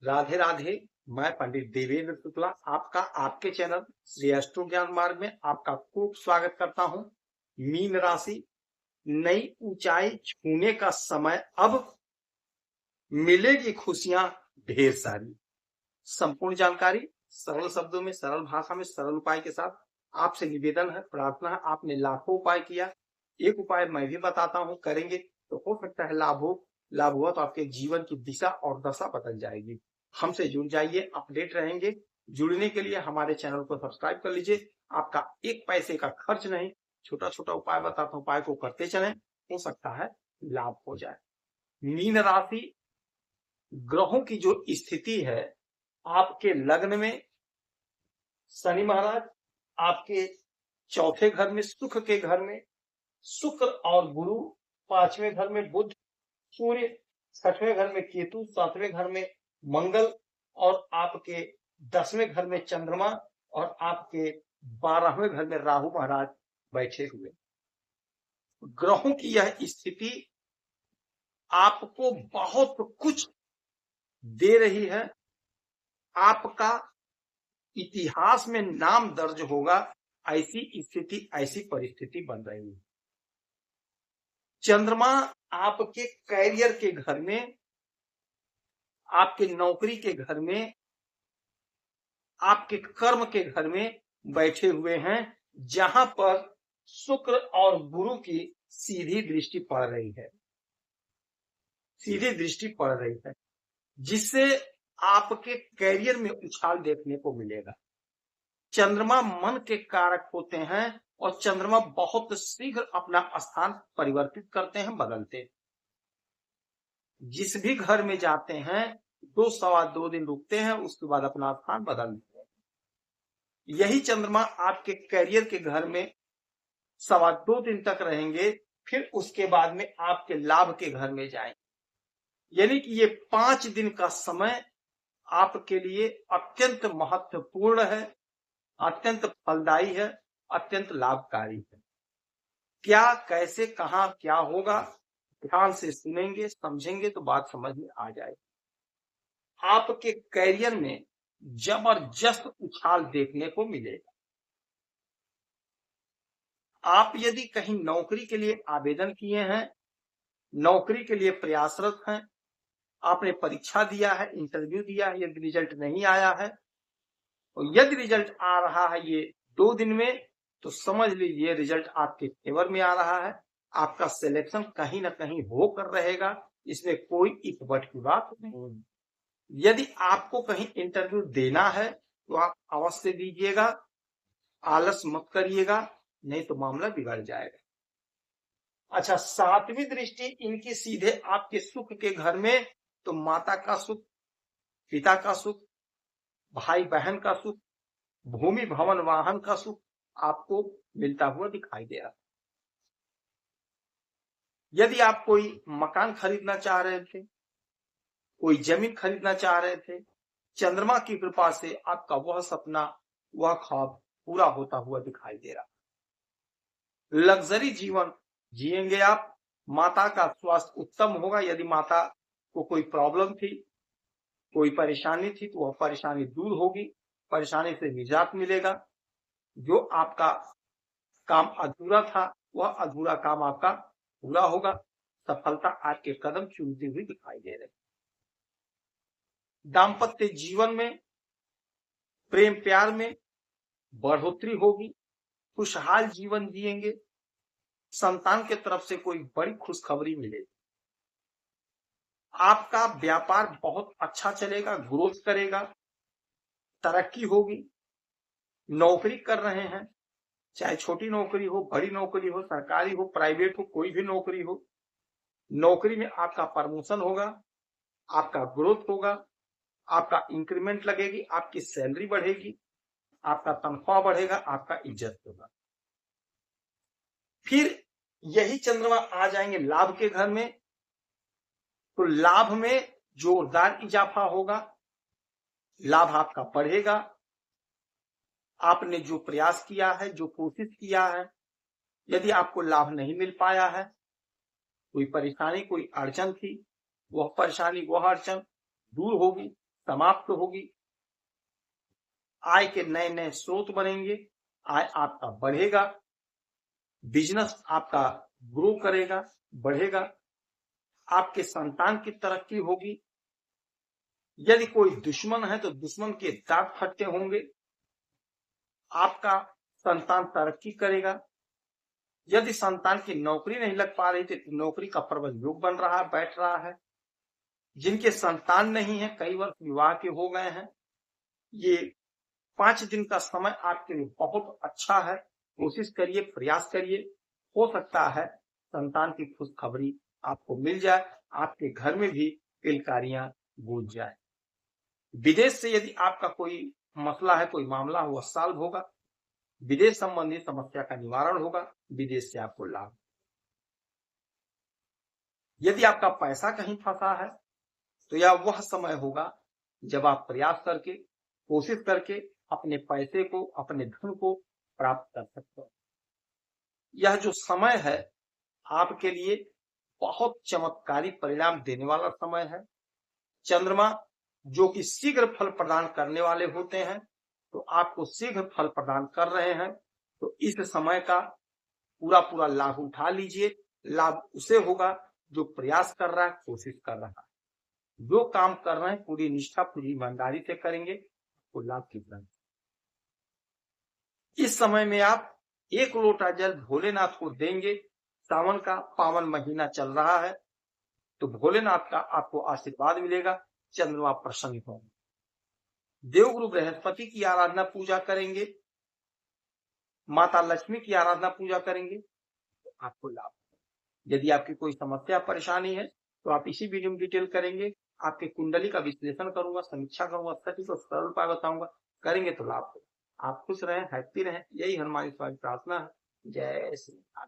राधे राधे। मैं पंडित देवेंद्र शुक्ला आपका आपके चैनल श्री एस्ट्रो ज्ञान मार्ग में आपका खूब स्वागत करता हूं। मीन राशि, नई ऊंचाई छूने का समय अब, मिलेगी खुशियां ढेर सारी। संपूर्ण जानकारी सरल शब्दों में, सरल भाषा में, सरल उपाय के साथ आपसे निवेदन है, प्रार्थना है। आपने लाखों उपाय किया, एक उपाय मैं भी बताता हूं, करेंगे तो हो सकता है लाभ हुआ तो आपके जीवन की दिशा और दशा बदल जाएगी। हमसे जुड़ जाइए, अपडेट रहेंगे। जुड़ने के लिए हमारे चैनल को सब्सक्राइब कर लीजिए। आपका एक पैसे का खर्च नहीं, छोटा छोटा उपाय बताता हूं, उपाय को करते चलें, हो सकता है लाभ हो जाए। मीन राशि, ग्रहों की जो स्थिति है, आपके लग्न में शनि महाराज, आपके चौथे घर में, सुख के घर में शुक्र और गुरु, पांचवें घर में बुध, सूर्य, छठवें घर में केतु, सातवें घर में मंगल और आपके 10वें घर में चंद्रमा और आपके 12वें घर में राहु महाराज बैठे हुए। ग्रहों की यह स्थिति आपको बहुत कुछ दे रही है। आपका इतिहास में नाम दर्ज होगा। ऐसी स्थिति, ऐसी परिस्थिति बन रही है। चंद्रमा आपके कैरियर के घर में, आपके नौकरी के घर में, आपके कर्म के घर में बैठे हुए हैं, जहां पर शुक्र और गुरु की सीधी दृष्टि पड़ रही है, सीधी दृष्टि पड़ रही है, जिससे आपके कैरियर में उछाल देखने को मिलेगा। चंद्रमा मन के कारक होते हैं और चंद्रमा बहुत शीघ्र अपना स्थान परिवर्तित करते हैं, बदलते हैं। जिस भी घर में जाते हैं 2-2.25 दिन रुकते हैं, उसके बाद अपना स्थान बदल देते हैं। यही चंद्रमा आपके कैरियर के घर में 2.25 दिन तक रहेंगे, फिर उसके बाद में आपके लाभ के घर में जाएंगे। यानी कि ये 5 दिन का समय आपके लिए अत्यंत महत्वपूर्ण है, अत्यंत फलदायी है, अत्यंत लाभकारी है। क्या, कैसे, कहां क्या होगा, ध्यान से सुनेंगे, समझेंगे तो बात समझ में आ जाएगी। आपके कैरियर में जबरदस्त उछाल देखने को मिलेगा। आप यदि कहीं नौकरी के लिए आवेदन किए हैं, नौकरी के लिए प्रयासरत हैं, आपने परीक्षा दिया है, इंटरव्यू दिया है, यदि रिजल्ट नहीं आया है, और यदि रिजल्ट आ रहा है ये 2 दिन में, तो समझ लीजिए रिजल्ट आपके फेवर में आ रहा है। आपका सिलेक्शन कहीं ना कहीं होकर रहेगा, इसमें कोई इफ बट की बात नहीं। यदि आपको कहीं इंटरव्यू देना है तो आप अवश्य दीजिएगा, आलस मत करिएगा, नहीं तो मामला बिगड़ जाएगा। अच्छा, 7वीं दृष्टि इनकी सीधे आपके सुख के घर में, तो माता का सुख, पिता का सुख, भाई बहन का सुख, भूमि भवन वाहन का सुख आपको मिलता हुआ दिखाई दे रहा। यदि आप कोई मकान खरीदना चाह रहे थे, कोई जमीन खरीदना चाह रहे थे, चंद्रमा की कृपा से आपका वह सपना, वह ख्वाब पूरा होता हुआ दिखाई दे रहा। लग्जरी जीवन जिएंगे आप। माता का स्वास्थ्य उत्तम होगा। यदि माता को कोई प्रॉब्लम थी, कोई परेशानी थी, तो वह परेशानी दूर होगी, परेशानी से निजात मिलेगा। जो आपका काम अधूरा था, वह अधूरा काम आपका पूरा होगा। सफलता आपके कदम चूमती हुई दिखाई दे रही। दाम्पत्य जीवन में, प्रेम प्यार में बढ़ोतरी होगी, खुशहाल जीवन जिएंगे। संतान के तरफ से कोई बड़ी खुशखबरी मिलेगी। आपका व्यापार बहुत अच्छा चलेगा, ग्रोथ करेगा, तरक्की होगी। नौकरी कर रहे हैं, चाहे छोटी नौकरी हो, बड़ी नौकरी हो, सरकारी हो, प्राइवेट हो, कोई भी नौकरी हो, नौकरी में आपका प्रमोशन होगा, आपका ग्रोथ होगा, आपका इंक्रीमेंट लगेगी, आपकी सैलरी बढ़ेगी, आपका तनख्वाह बढ़ेगा, आपका इज्जत होगा। फिर यही चंद्रमा आ जाएंगे लाभ के घर में, तो लाभ में जोरदार इजाफा होगा, लाभ आपका बढ़ेगा। आपने जो प्रयास किया है, जो कोशिश किया है, यदि आपको लाभ नहीं मिल पाया है, कोई परेशानी, कोई अड़चन थी, वह परेशानी, वह अड़चन दूर होगी, समाप्त होगी, आय के नए नए स्रोत बनेंगे, आय आपका बढ़ेगा, बिजनेस आपका ग्रो करेगा, बढ़ेगा, आपके संतान की तरक्की होगी। यदि कोई दुश्मन है तो दुश्मन के दांत फटते होंगे, आपका संतान तरक्की करेगा। यदि संतान की नौकरी नहीं लग पा रही थी तो नौकरी का प्रबल योग बन रहा है, बैठ रहा है। जिनके संतान नहीं है, कई वर्ष विवाह के हो गए हैं, ये 5 दिन का समय आपके लिए बहुत अच्छा है। कोशिश करिए, प्रयास करिए, हो सकता है संतान की खुशखबरी आपको मिल जाए, आपके घर में भी किलकारियां गूंज जाए। विदेश से यदि आपका कोई मसला है, कोई मामला हुआ, सॉल्व होगा, विदेश संबंधी समस्या का निवारण होगा, विदेश से आपको लाभ। यदि आपका पैसा कहीं फंसा है तो यह वह समय होगा जब आप प्रयास करके, कोशिश करके अपने पैसे को, अपने धन को प्राप्त कर सकते हो। यह जो समय है आपके लिए बहुत चमत्कारी परिणाम देने वाला समय है। चंद्रमा जो कि शीघ्र फल प्रदान करने वाले होते हैं, तो आपको शीघ्र फल प्रदान कर रहे हैं, तो इस समय का पूरा पूरा लाभ उठा लीजिए। लाभ उसे होगा जो प्रयास कर रहा है, कोशिश कर रहा है। जो काम कर रहे हैं पूरी निष्ठा, पूरी ईमानदारी से करेंगे तो लाभ कितना। इस समय में आप 1 लोटा जल भोलेनाथ को देंगे। सावन का पावन महीना चल रहा है, तो भोलेनाथ का आपको आशीर्वाद मिलेगा, चंद्रमा प्रसन्न होंगे। देवगुरु बृहस्पति की आराधना पूजा करेंगे, माता लक्ष्मी की आराधना पूजा करेंगे, तो आपको लाभ। यदि आपकी कोई समस्या परेशानी है तो आप इसी वीडियो में डिटेल करेंगे, आपके कुंडली का विश्लेषण करूंगा, समीक्षा करूंगा, सटीक और सरल उपाय बताऊंगा, करेंगे तो लाभ होगा। आप खुश रहें, हैप्पी रहें, यही हनुमान स्वामी प्रार्थना है। जय श्री राम।